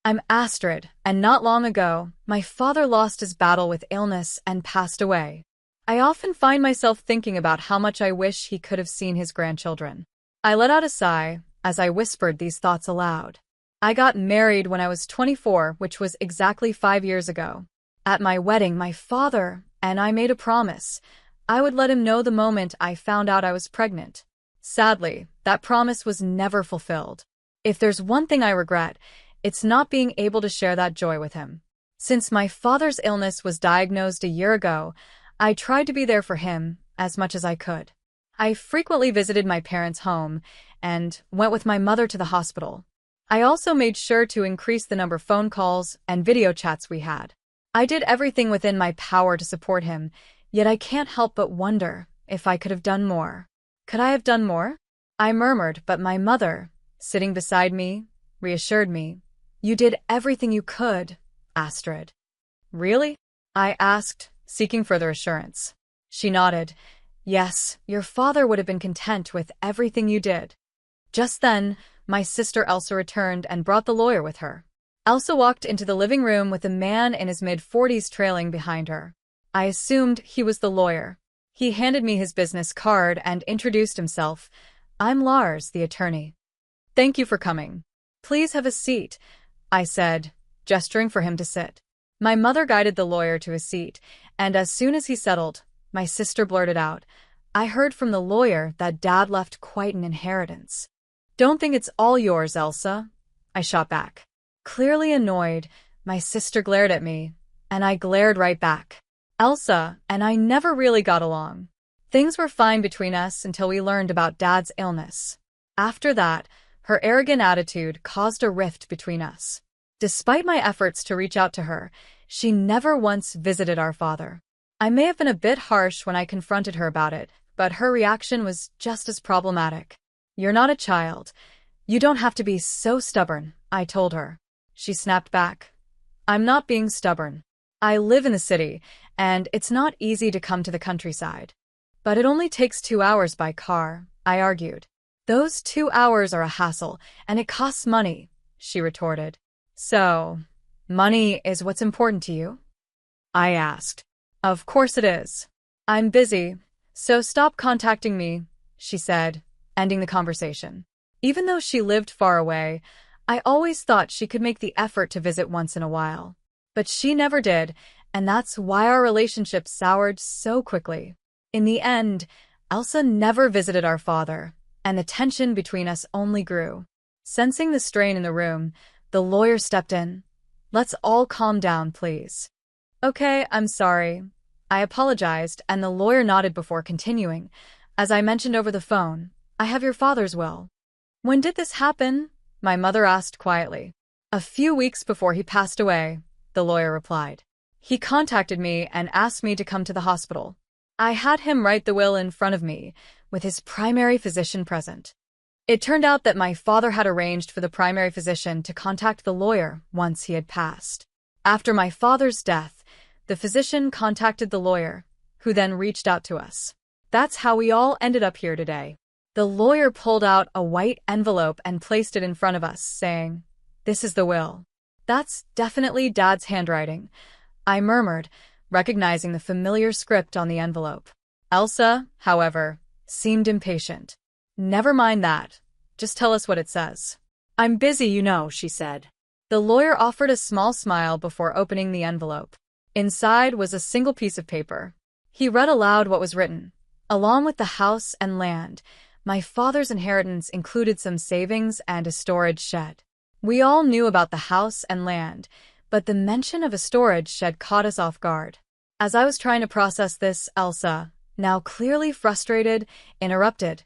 I'm Astrid, and not long ago, my father lost his battle with illness and passed away. I often find myself thinking about how much I wish he could have seen his grandchildren. I let out a sigh as I whispered these thoughts aloud. I got married when I was 24, which was exactly 5 years ago. At my wedding, my father and I made a promise. I would let him know the moment I found out I was pregnant. Sadly, that promise was never fulfilled. If there's one thing I regret, it's not being able to share that joy with him. Since my father's illness was diagnosed a year ago, I tried to be there for him as much as I could. I frequently visited my parents' home and went with my mother to the hospital. I also made sure to increase the number of phone calls and video chats we had. I did everything within my power to support him, yet I can't help but wonder if I could have done more. Could I have done more? I murmured, but my mother, sitting beside me, reassured me. You did everything you could, Astrid. Really? I asked, seeking further assurance. She nodded. Yes, your father would have been content with everything you did. Just then, my sister Elsa returned and brought the lawyer with her. Elsa walked into the living room with a man in his mid-40s trailing behind her. I assumed he was the lawyer. He handed me his business card and introduced himself. I'm Lars, the attorney. Thank you for coming. Please have a seat, I said, gesturing for him to sit. My mother guided the lawyer to a seat, and as soon as he settled, my sister blurted out, I heard from the lawyer that Dad left quite an inheritance. Don't think it's all yours, Elsa, I shot back. Clearly annoyed, my sister glared at me, and I glared right back. Elsa and I never really got along. Things were fine between us until we learned about Dad's illness. After that, her arrogant attitude caused a rift between us. Despite my efforts to reach out to her, she never once visited our father. I may have been a bit harsh when I confronted her about it, but her reaction was just as problematic. You're not a child. You don't have to be so stubborn, I told her. She snapped back. I'm not being stubborn. I live in the city, and it's not easy to come to the countryside. But it only takes 2 hours by car, I argued. Those 2 hours are a hassle, and it costs money, she retorted. So, money is what's important to you? I asked. Of course it is. I'm busy, so stop contacting me, she said, ending the conversation. Even though she lived far away, I always thought she could make the effort to visit once in a while. But she never did, and that's why our relationship soured so quickly. In the end, Elsa never visited our father, and the tension between us only grew. Sensing the strain in the room, the lawyer stepped in. Let's all calm down, please. Okay, I'm sorry. I apologized, and the lawyer nodded before continuing. As I mentioned over the phone, I have your father's will. When did this happen? My mother asked quietly. A few weeks before he passed away, the lawyer replied. He contacted me and asked me to come to the hospital. I had him write the will in front of me, with his primary physician present. It turned out that my father had arranged for the primary physician to contact the lawyer once he had passed. After my father's death, the physician contacted the lawyer, who then reached out to us. That's how we all ended up here today. The lawyer pulled out a white envelope and placed it in front of us, saying, This is the will. That's definitely Dad's handwriting, I murmured, recognizing the familiar script on the envelope. Elsa, however, seemed impatient. Never mind that. Just tell us what it says. I'm busy, you know, she said. The lawyer offered a small smile before opening the envelope. Inside was a single piece of paper. He read aloud what was written. Along with the house and land, my father's inheritance included some savings and a storage shed. We all knew about the house and land, but the mention of a storage shed caught us off guard. As I was trying to process this, Elsa, now clearly frustrated, interrupted.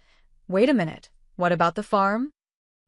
Wait a minute, what about the farm?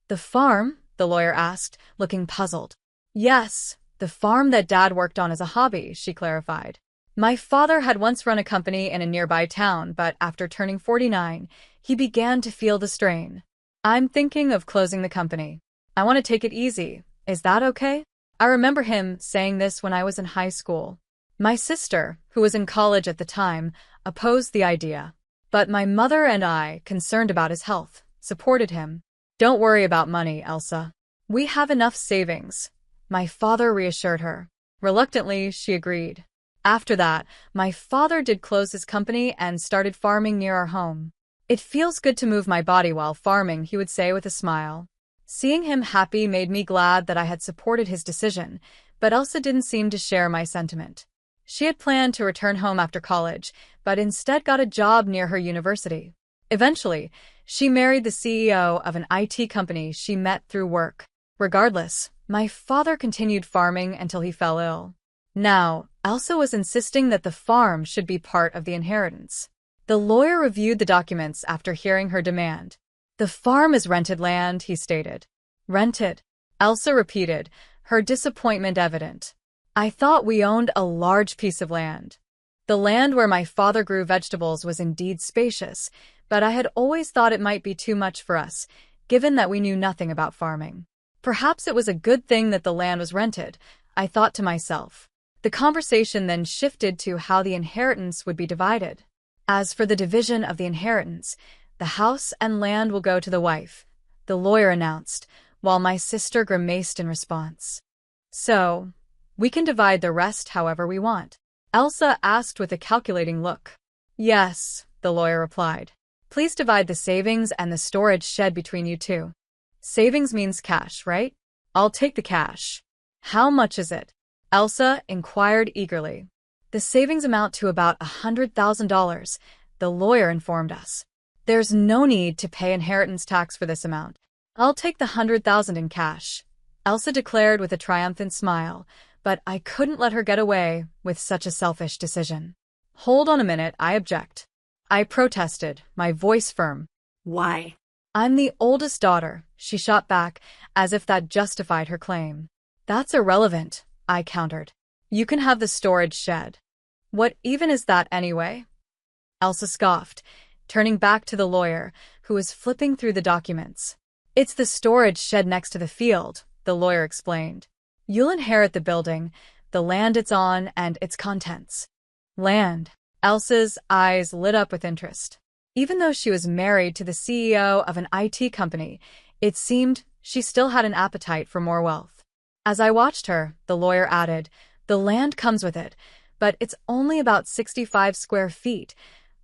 The farm? The lawyer asked, looking puzzled. Yes, the farm that Dad worked on as a hobby, she clarified. My father had once run a company in a nearby town, but after turning 49, he began to feel the strain. I'm thinking of closing the company. I want to take it easy. Is that okay? I remember him saying this when I was in high school. My sister, who was in college at the time, opposed the idea. But my mother and I, concerned about his health, supported him. Don't worry about money, Elsa. We have enough savings. my father reassured her. Reluctantly, she agreed. After that, my father did close his company and started farming near our home. It feels good to move my body while farming, he would say with a smile. Seeing him happy made me glad that I had supported his decision, but Elsa didn't seem to share my sentiment. She had planned to return home after college, but instead got a job near her university. Eventually, she married the CEO of an IT company she met through work. Regardless, my father continued farming until he fell ill. Now, Elsa was insisting that the farm should be part of the inheritance. The lawyer reviewed the documents after hearing her demand. The farm is rented land, he stated. Rented? Elsa repeated, her disappointment evident. I thought we owned a large piece of land. The land where my father grew vegetables was indeed spacious, but I had always thought it might be too much for us, given that we knew nothing about farming. Perhaps it was a good thing that the land was rented, I thought to myself. The conversation then shifted to how the inheritance would be divided. As for the division of the inheritance, the house and land will go to the wife, the lawyer announced, while my sister grimaced in response. So, we can divide the rest however we want? Elsa asked with a calculating look. Yes, the lawyer replied. Please divide the savings and the storage shed between you two. Savings means cash, right? I'll take the cash. How much is it? Elsa inquired eagerly. The savings amount to about $100,000, the lawyer informed us. There's no need to pay inheritance tax for this amount. I'll take the $100,000 in cash, Elsa declared with a triumphant smile, but I couldn't let her get away with such a selfish decision. Hold on a minute, I object. I protested, my voice firm. Why? I'm the oldest daughter, she shot back, as if that justified her claim. That's irrelevant, I countered. You can have the storage shed. What even is that anyway? Elsa scoffed, turning back to the lawyer, who was flipping through the documents. It's the storage shed next to the field, the lawyer explained. You'll inherit the building, the land it's on, and its contents. Land. Elsa's eyes lit up with interest. Even though she was married to the CEO of an IT company, it seemed she still had an appetite for more wealth. As I watched her, the lawyer added, the land comes with it, but it's only about 65 square feet,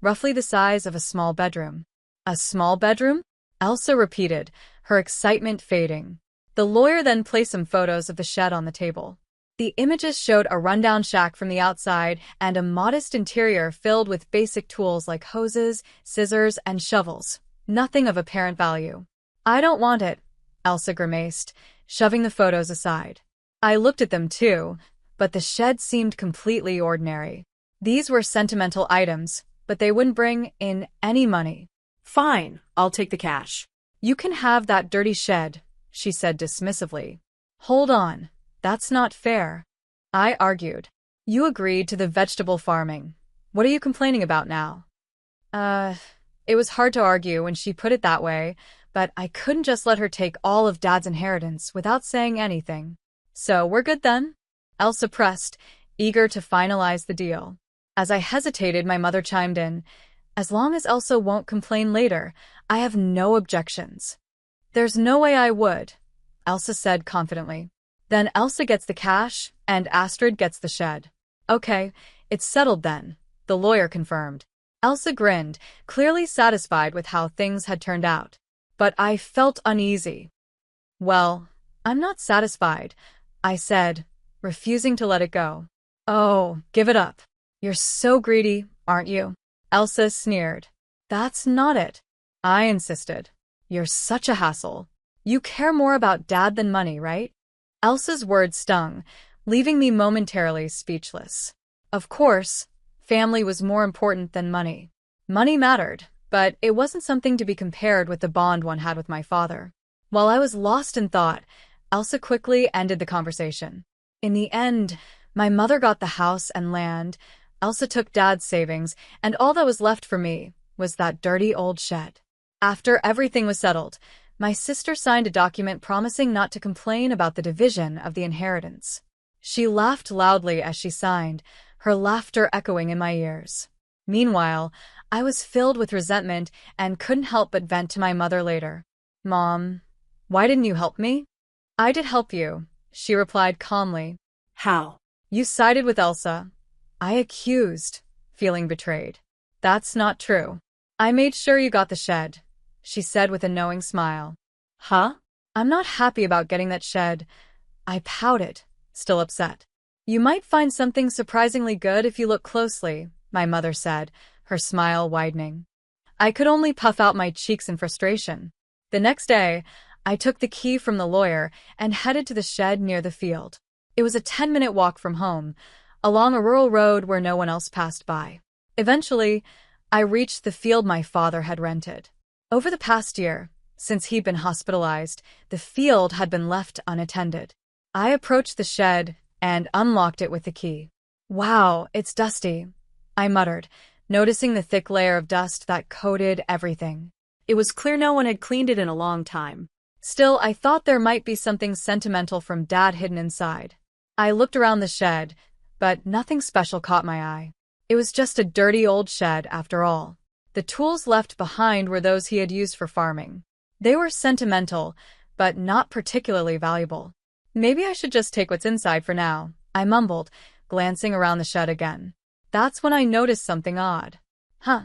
roughly the size of a small bedroom. A small bedroom? Elsa repeated, her excitement fading. The lawyer then placed some photos of the shed on the table. The images showed a rundown shack from the outside and a modest interior filled with basic tools like hoses, scissors, and shovels. Nothing of apparent value. I don't want it, Elsa grimaced, shoving the photos aside. I looked at them too, but the shed seemed completely ordinary. These were sentimental items, but they wouldn't bring in any money. Fine, I'll take the cash. You can have that dirty shed, she said dismissively. Hold on, that's not fair. I argued. You agreed to the vegetable farming. What are you complaining about now? It was hard to argue when she put it that way, but I couldn't just let her take all of Dad's inheritance without saying anything. So we're good then? Elsa pressed, eager to finalize the deal. As I hesitated, my mother chimed in. As long as Elsa won't complain later, I have no objections. There's no way I would, Elsa said confidently. Then Elsa gets the cash, and Astrid gets the shed. Okay, it's settled then, the lawyer confirmed. Elsa grinned, clearly satisfied with how things had turned out. But I felt uneasy. Well, I'm not satisfied, I said, refusing to let it go. Oh, give it up. You're so greedy, aren't you? Elsa sneered. That's not it. I insisted. You're such a hassle. You care more about Dad than money, right? Elsa's words stung, leaving me momentarily speechless. Of course, family was more important than money. Money mattered, but it wasn't something to be compared with the bond one had with my father. While I was lost in thought, Elsa quickly ended the conversation. In the end, my mother got the house and land, Elsa took Dad's savings, and all that was left for me was that dirty old shed. After everything was settled, my sister signed a document promising not to complain about the division of the inheritance. She laughed loudly as she signed, her laughter echoing in my ears. Meanwhile, I was filled with resentment and couldn't help but vent to my mother later. Mom, why didn't you help me? I did help you, she replied calmly. How? You sided with Elsa. I accused, feeling betrayed. That's not true. I made sure you got the shed, she said with a knowing smile. Huh? I'm not happy about getting that shed. I pouted, still upset. You might find something surprisingly good if you look closely, my mother said, her smile widening. I could only puff out my cheeks in frustration. The next day, I took the key from the lawyer and headed to the shed near the field. It was a 10-minute walk from home, along a rural road where no one else passed by. Eventually, I reached the field my father had rented. Over the past year, since he'd been hospitalized, the field had been left unattended. I approached the shed and unlocked it with the key. Wow, it's dusty, I muttered, noticing the thick layer of dust that coated everything. It was clear no one had cleaned it in a long time. Still, I thought there might be something sentimental from Dad hidden inside. I looked around the shed, but nothing special caught my eye. It was just a dirty old shed, after all. The tools left behind were those he had used for farming. They were sentimental, but not particularly valuable. Maybe I should just take what's inside for now, I mumbled, glancing around the shed again. That's when I noticed something odd. Huh,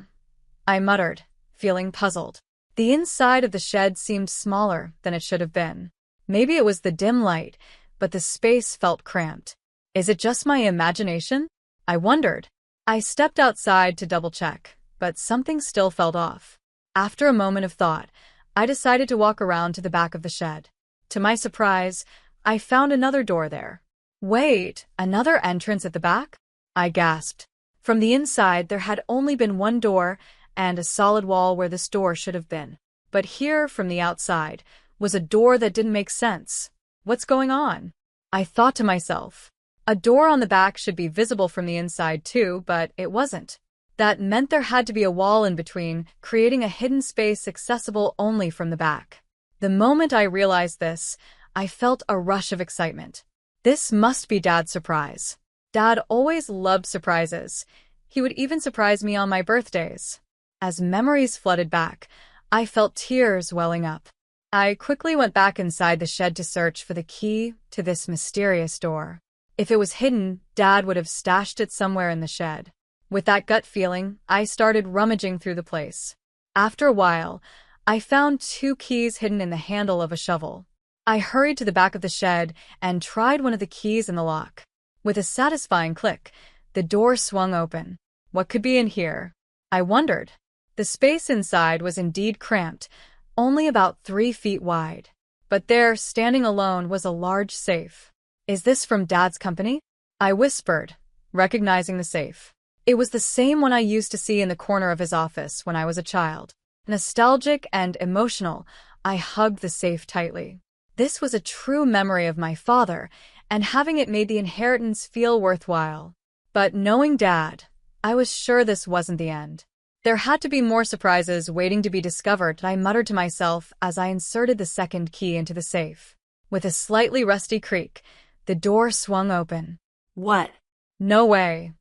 I muttered, feeling puzzled. The inside of the shed seemed smaller than it should have been. Maybe it was the dim light, but the space felt cramped. Is it just my imagination? I wondered. I stepped outside to double-check, but something still felt off. After a moment of thought, I decided to walk around to the back of the shed. To my surprise, I found another door there. Wait, another entrance at the back? I gasped. From the inside, there had only been one door and a solid wall where this door should have been. But here, from the outside, was a door that didn't make sense. What's going on? I thought to myself. A door on the back should be visible from the inside too, but it wasn't. That meant there had to be a wall in between, creating a hidden space accessible only from the back. The moment I realized this, I felt a rush of excitement. This must be Dad's surprise. Dad always loved surprises. He would even surprise me on my birthdays. As memories flooded back, I felt tears welling up. I quickly went back inside the shed to search for the key to this mysterious door. If it was hidden, Dad would have stashed it somewhere in the shed. With that gut feeling, I started rummaging through the place. After a while, I found 2 keys hidden in the handle of a shovel. I hurried to the back of the shed and tried one of the keys in the lock. With a satisfying click, the door swung open. What could be in here? I wondered. The space inside was indeed cramped, only about 3 feet wide. But there, standing alone, was a large safe. Is this from Dad's company? I whispered, recognizing the safe. It was the same one I used to see in the corner of his office when I was a child. Nostalgic and emotional, I hugged the safe tightly. This was a true memory of my father, and having it made the inheritance feel worthwhile. But knowing Dad, I was sure this wasn't the end. There had to be more surprises waiting to be discovered, I muttered to myself as I inserted the second key into the safe. With a slightly rusty creak, the door swung open. What? No way,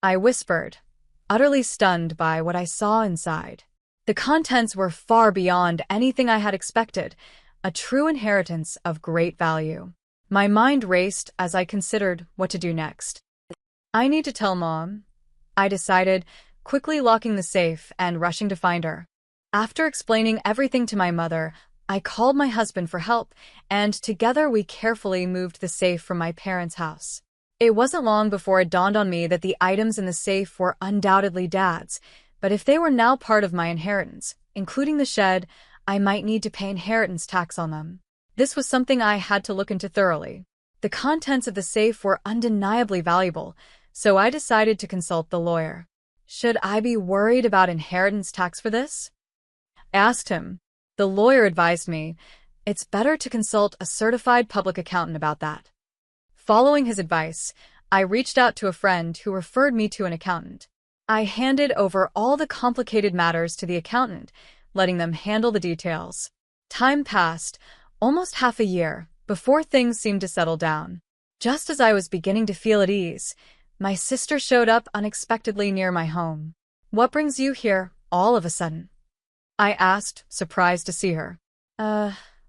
I whispered, utterly stunned by what I saw inside. The contents were far beyond anything I had expected, a true inheritance of great value. My mind raced as I considered what to do next. I need to tell Mom, I decided, quickly locking the safe and rushing to find her. After explaining everything to my mother, I called my husband for help, and together we carefully moved the safe from my parents' house. It wasn't long before it dawned on me that the items in the safe were undoubtedly Dad's, but if they were now part of my inheritance, including the shed, I might need to pay inheritance tax on them. This was something I had to look into thoroughly. The contents of the safe were undeniably valuable, so I decided to consult the lawyer. Should I be worried about inheritance tax for this? I asked him. The lawyer advised me, it's better to consult a certified public accountant about that. Following his advice, I reached out to a friend who referred me to an accountant. I handed over all the complicated matters to the accountant, letting them handle the details. Time passed, almost half a year, before things seemed to settle down. Just as I was beginning to feel at ease, my sister showed up unexpectedly near my home. What brings you here, all of a sudden? I asked, surprised to see her.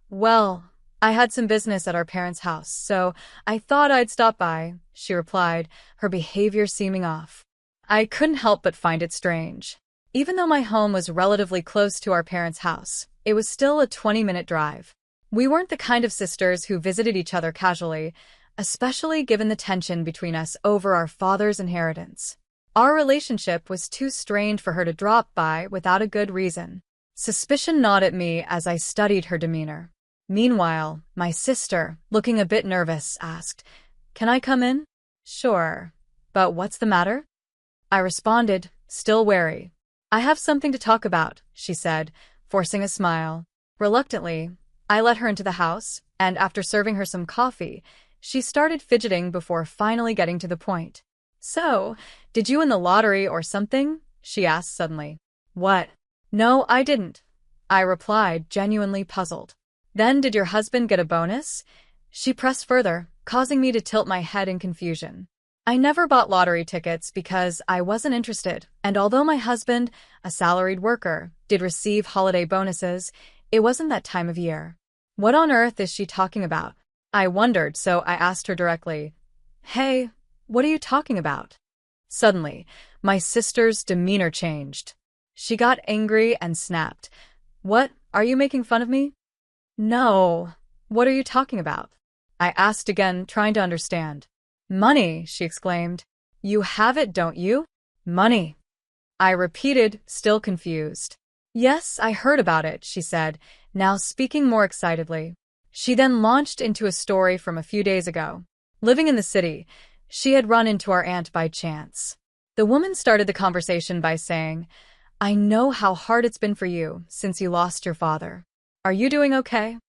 Well, I had some business at our parents' house, so I thought I'd stop by, she replied, her behavior seeming off. I couldn't help but find it strange. Even though my home was relatively close to our parents' house, it was still a 20-minute drive. We weren't the kind of sisters who visited each other casually, especially given the tension between us over our father's inheritance. Our relationship was too strained for her to drop by without a good reason. Suspicion gnawed at me as I studied her demeanor. Meanwhile, my sister, looking a bit nervous, asked, "Can I come in?" "Sure. But what's the matter?" I responded, still wary. "I have something to talk about," she said, forcing a smile. Reluctantly, I let her into the house, and after serving her some coffee, she started fidgeting before finally getting to the point. "So, did you win the lottery or something?" she asked suddenly. "What?" "No, I didn't," I replied, genuinely puzzled. "Then did your husband get a bonus?" She pressed further, causing me to tilt my head in confusion. I never bought lottery tickets because I wasn't interested, and although my husband, a salaried worker, did receive holiday bonuses, it wasn't that time of year. What on earth is she talking about? I wondered, so I asked her directly, "Hey, what are you talking about?" Suddenly, my sister's demeanor changed. She got angry and snapped. "What, are you making fun of me?" "No. What are you talking about?" I asked again, trying to understand. "Money," she exclaimed. "You have it, don't you?" "Money," I repeated, still confused. "Yes, I heard about it," she said, now speaking more excitedly. She then launched into a story from a few days ago. Living in the city, she had run into our aunt by chance. The woman started the conversation by saying, "I know how hard it's been for you since you lost your father. Are you doing okay?"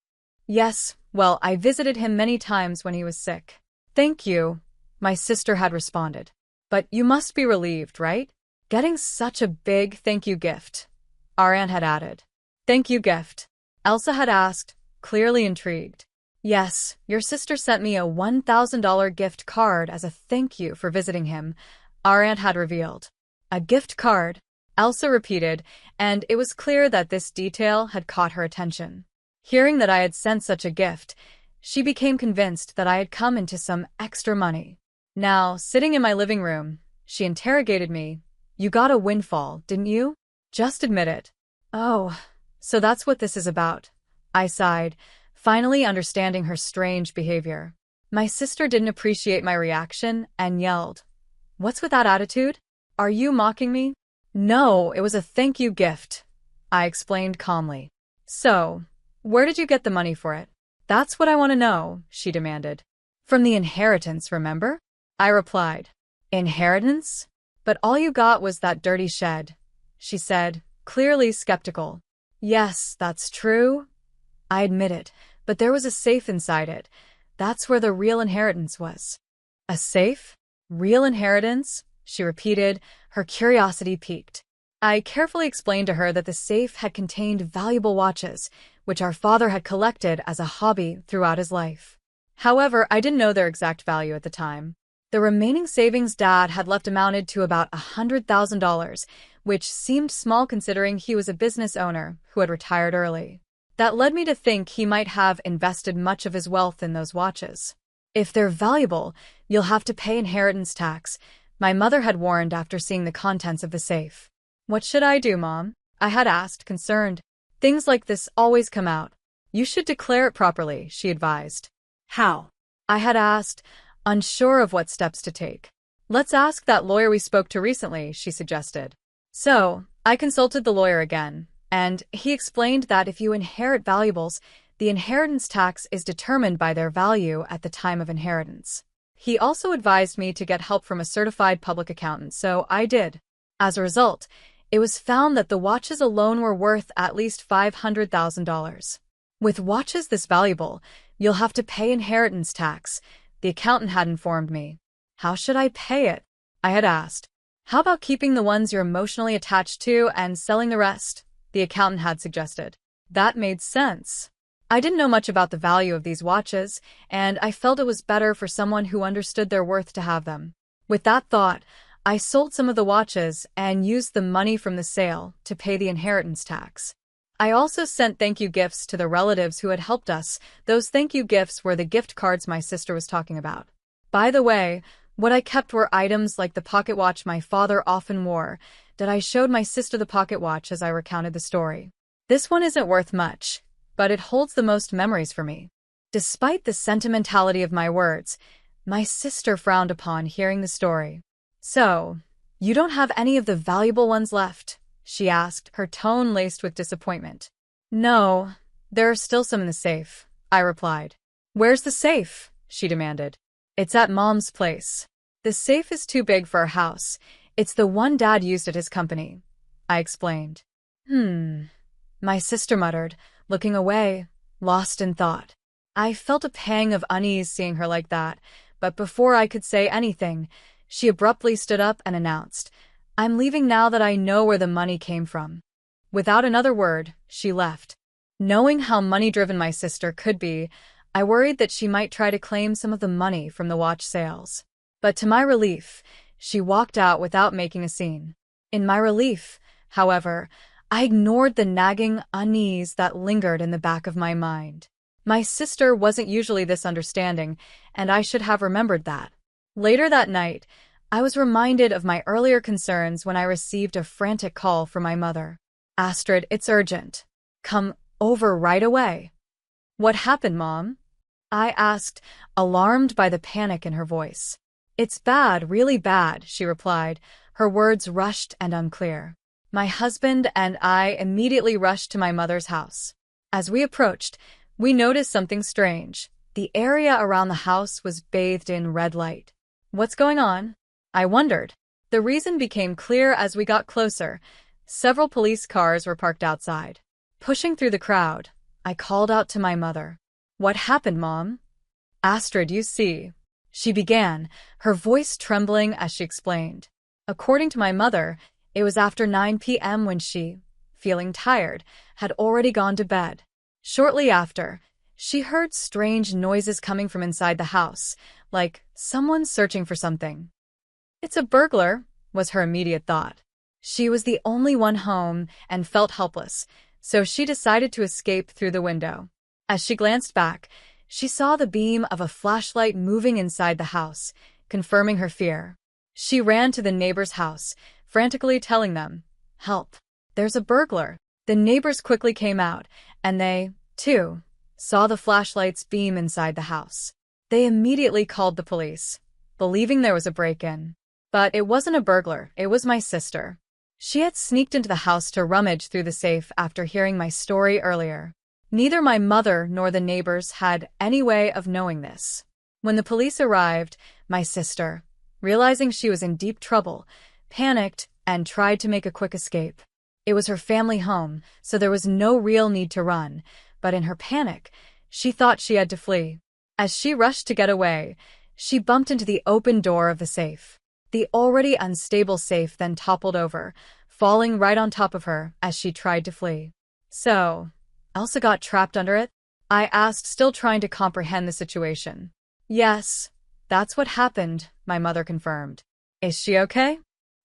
"Yes, well, I visited him many times when he was sick." "Thank you," my sister had responded. "But you must be relieved, right? Getting such a big thank you gift," our aunt had added. "Thank you gift?" Elsa had asked, clearly intrigued. "Yes, your sister sent me a $1,000 gift card as a thank you for visiting him," our aunt had revealed. "A gift card?" Elsa repeated, and it was clear that this detail had caught her attention. Hearing that I had sent such a gift, she became convinced that I had come into some extra money. Now, sitting in my living room, she interrogated me. "You got a windfall, didn't you? Just admit it." "Oh, so that's what this is about," I sighed, finally understanding her strange behavior. My sister didn't appreciate my reaction and yelled, "What's with that attitude? Are you mocking me?" "No, it was a thank you gift," I explained calmly. "So, where did you get the money for it?" "That's what I want to know," she demanded. "From the inheritance, remember?" I replied. "Inheritance? But all you got was that dirty shed," she said, clearly skeptical. "Yes, that's true," I admitted, "but there was a safe inside it. That's where the real inheritance was." "A safe? Real inheritance?" she repeated, her curiosity piqued. I carefully explained to her that the safe had contained valuable watches, which our father had collected as a hobby throughout his life. However, I didn't know their exact value at the time. The remaining savings Dad had left amounted to about $100,000, which seemed small considering he was a business owner who had retired early. That led me to think he might have invested much of his wealth in those watches. "If they're valuable, you'll have to pay inheritance tax," my mother had warned after seeing the contents of the safe. "What should I do, Mom?" I had asked, concerned. "Things like this always come out. You should declare it properly," she advised. How? I had asked, unsure of what steps to take. "Let's ask that lawyer we spoke to recently," she suggested. So, I consulted the lawyer again, and he explained that if you inherit valuables, the inheritance tax is determined by their value at the time of inheritance. He also advised me to get help from a certified public accountant, so I did. As a result, it was found that the watches alone were worth at least $500,000. With watches this valuable, you'll have to pay inheritance tax, the accountant had informed me. "How should I pay it?" I had asked. "How about keeping the ones you're emotionally attached to and selling the rest?" the accountant had suggested. That made sense. I didn't know much about the value of these watches, and I felt it was better for someone who understood their worth to have them. With that thought, I sold some of the watches and used the money from the sale to pay the inheritance tax. I also sent thank you gifts to the relatives who had helped us. Those thank you gifts were the gift cards my sister was talking about. By the way, what I kept were items like the pocket watch my father often wore, that I showed my sister the pocket watch as I recounted the story. This one isn't worth much, but it holds the most memories for me. Despite the sentimentality of my words, my sister frowned upon hearing the story. So, you don't have any of the valuable ones left? She asked, her tone laced with disappointment. No, there are still some in the safe, I replied. Where's the safe? She demanded. It's at Mom's place. The safe is too big for our house. It's the one Dad used at his company, I explained. My sister muttered, looking away, lost in thought. I felt a pang of unease seeing her like that, but before I could say anything, she abruptly stood up and announced, I'm leaving now that I know where the money came from. Without another word, she left. Knowing how money-driven my sister could be, I worried that she might try to claim some of the money from the watch sales. But to my relief, she walked out without making a scene. In my relief, however, I ignored the nagging unease that lingered in the back of my mind. My sister wasn't usually this understanding, and I should have remembered that. Later that night, I was reminded of my earlier concerns when I received a frantic call from my mother. Astrid, it's urgent. Come over right away. What happened, Mom? I asked, alarmed by the panic in her voice. It's bad, really bad, she replied, her words rushed and unclear. My husband and I immediately rushed to my mother's house. As we approached, we noticed something strange. The area around the house was bathed in red light. What's going on? I wondered. The reason became clear as we got closer. Several police cars were parked outside. Pushing through the crowd, I called out to my mother. What happened, Mom? Astrid, you see. She began, her voice trembling as she explained. According to my mother, it was after 9 p.m. when she, feeling tired, had already gone to bed. Shortly after, she heard strange noises coming from inside the house, like someone searching for something. It's a burglar, was her immediate thought. She was the only one home and felt helpless, so she decided to escape through the window. As she glanced back, she saw the beam of a flashlight moving inside the house, confirming her fear. She ran to the neighbor's house, frantically telling them, Help! There's a burglar. The neighbors quickly came out, and they, too, saw the flashlight's beam inside the house. They immediately called the police, believing there was a break-in. But it wasn't a burglar, it was my sister. She had sneaked into the house to rummage through the safe after hearing my story earlier. Neither my mother nor the neighbors had any way of knowing this. When the police arrived, my sister, realizing she was in deep trouble, panicked and tried to make a quick escape. It was her family home, so there was no real need to run, but in her panic, she thought she had to flee. As she rushed to get away, she bumped into the open door of the safe. The already unstable safe then toppled over, falling right on top of her as she tried to flee. So, Elsa got trapped under it? I asked, still trying to comprehend the situation. Yes, that's what happened, my mother confirmed. Is she okay?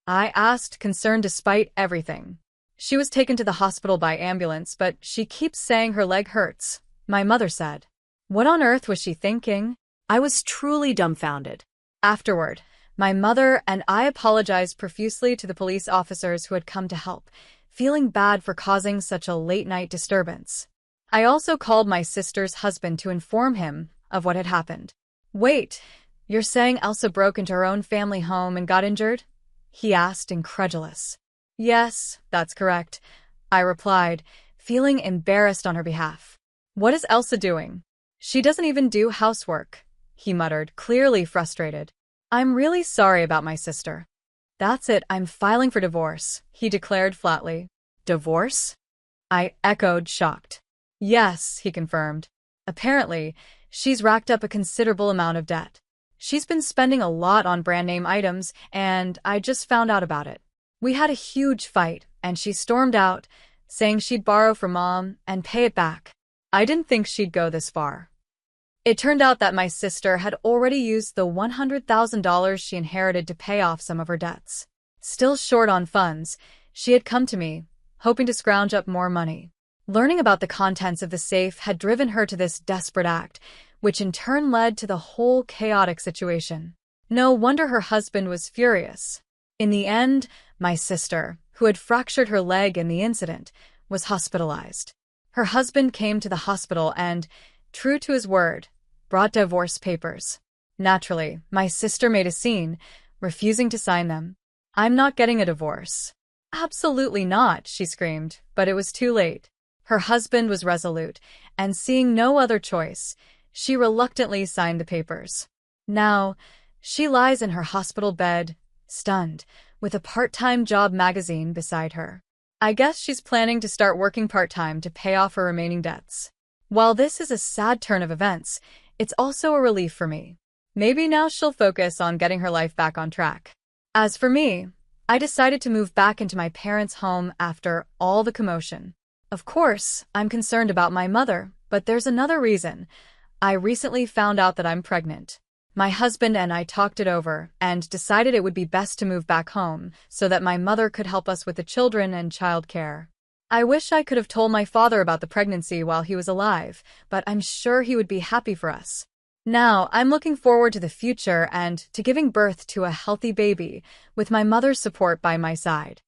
I asked, concerned despite everything. She was taken to the hospital by ambulance, but she keeps saying her leg hurts, my mother said. What on earth was she thinking? I was truly dumbfounded. Afterward, my mother and I apologized profusely to the police officers who had come to help, feeling bad for causing such a late-night disturbance. I also called my sister's husband to inform him of what had happened. Wait, you're saying Elsa broke into her own family home and got injured? He asked, incredulous. Yes, that's correct, I replied, feeling embarrassed on her behalf. What is Elsa doing? She doesn't even do housework, he muttered, clearly frustrated. I'm really sorry about my sister. That's it, I'm filing for divorce, he declared flatly. Divorce? I echoed, shocked. Yes, he confirmed. Apparently, she's racked up a considerable amount of debt. She's been spending a lot on brand name items, and I just found out about it. We had a huge fight, and she stormed out, saying she'd borrow from Mom and pay it back. I didn't think she'd go this far. It turned out that my sister had already used the $100,000 she inherited to pay off some of her debts. Still short on funds, she had come to me, hoping to scrounge up more money. Learning about the contents of the safe had driven her to this desperate act, which in turn led to the whole chaotic situation. No wonder her husband was furious. In the end, my sister, who had fractured her leg in the incident, was hospitalized. Her husband came to the hospital and, true to his word, brought divorce papers. Naturally, my sister made a scene, refusing to sign them. "I'm not getting a divorce." "Absolutely not," she screamed, but it was too late. Her husband was resolute, and seeing no other choice, she reluctantly signed the papers. Now, she lies in her hospital bed, stunned, with a part-time job magazine beside her. I guess she's planning to start working part-time to pay off her remaining debts. While this is a sad turn of events, it's also a relief for me. Maybe now she'll focus on getting her life back on track. As for me, I decided to move back into my parents' home after all the commotion. Of course, I'm concerned about my mother, but there's another reason. I recently found out that I'm pregnant. My husband and I talked it over and decided it would be best to move back home so that my mother could help us with the children and childcare. I wish I could have told my father about the pregnancy while he was alive, but I'm sure he would be happy for us. Now, I'm looking forward to the future and to giving birth to a healthy baby, with my mother's support by my side.